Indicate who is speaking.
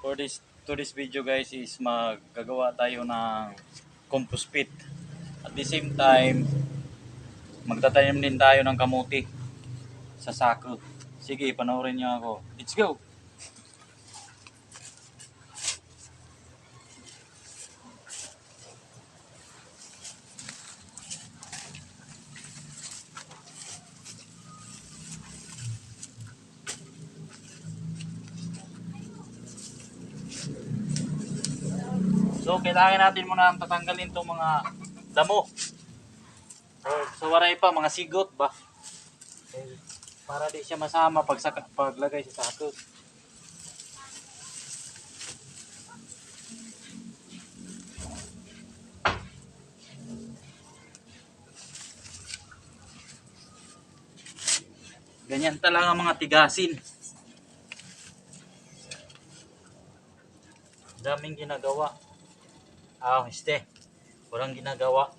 Speaker 1: For this video guys is magagawa tayo ng compost pit. At the same time, magtatanim din tayo ng kamuti sa sako. Sige, panoorin niyo ako. Let's go! So, kailangan natin muna tatanggalin itong mga damo. So, waray pa, mga sigot ba? Para di siya masama paglagay sa sako. Ganyan talaga mga tigasin. Daming ginagawa. Walang ginagawa.